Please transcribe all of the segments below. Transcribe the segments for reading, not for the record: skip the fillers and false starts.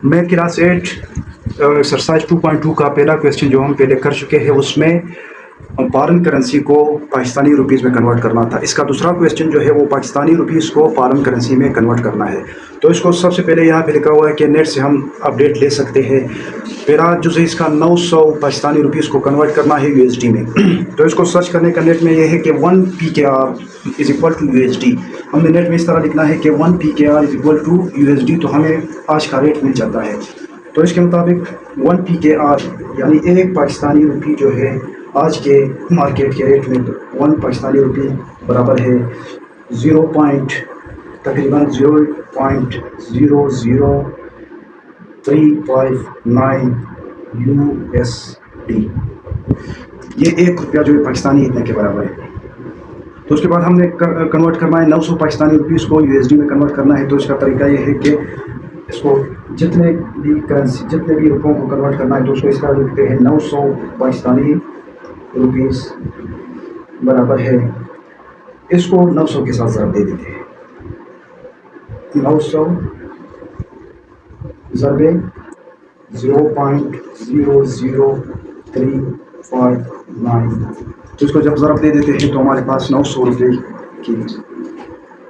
मैं class 8 exercise 2.2 का पहला क्वेश्चन जो हम पहले कर चुके हैं उसमें फॉरेन करेंसी को पाकिस्तानी रुपीज़ में कन्वर्ट करना था। इसका दूसरा क्वेश्चन जो है वो पाकिस्तानी रुपीज़ को फॉरेन करेंसी में कन्वर्ट करना है। तो इसको सबसे पहले यहाँ पे लिखा हुआ है कि नेट से हम अपडेट ले सकते हैं। पहला जो है इसका 900 पाकिस्तानी रुपीज़ को कन्वर्ट करना है यूएसडी में। तो इसको सर्च करने का नेट में ये है कि 1 PKR is equal to USD. हमने नेट में इस तरह लिखना है कि 1 PKR is equal to USD, तो हमें आज का रेट मिल जाता है। तो इसके मुताबिक 1 PKR यानी एक पाकिस्तानी रुपी जो है आज के मार्केट के रेट में 1 पाकिस्तानी रुपी बराबर है तकरीबन 0.00359 USD। ये एक रुपया जो है पाकिस्तानी इतने के बराबर है। तो उसके बाद हमने कन्वर्ट करना है 900 पाकिस्तानी रुपीज़ को यूएसडी में कन्वर्ट करना है। तो इसका तरीका ये है कि इसको जितने भी रुपयों को कन्वर्ट करना है तो उसको इस तरह लिखते हैं 900 पाकिस्तानी रुपीज़ बराबर है, इसको 900 के साथ ज़रब दे देते हैं। 900 ज़रबे 0.00359। तो इसको जब ज़रब दे देते हैं तो हमारे पास 900 रुपये की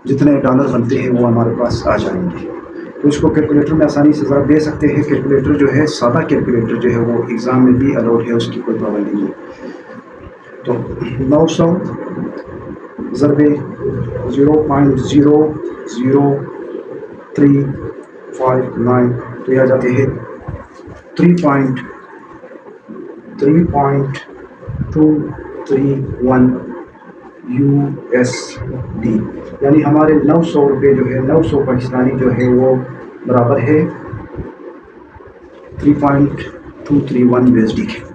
जितने डॉलर बनते हैं वो हमारे पास आ जाएंगे। तो इसको कैलकुलेटर में आसानी से ज़रब दे सकते हैं। कैलकुलेटर जो है सादा कैलकुलेटर जो है वो एग्ज़ाम में भी अलाउड है, उसकी कोई पाबंदी नहीं है। तो 900 ज़रबे 0.00359 तो यह आ जाते हैं 3.231 USD। यानी हमारे 900 रुपये जो है 900 पाकिस्तानी जो है वो बराबर है 3.231 USD के।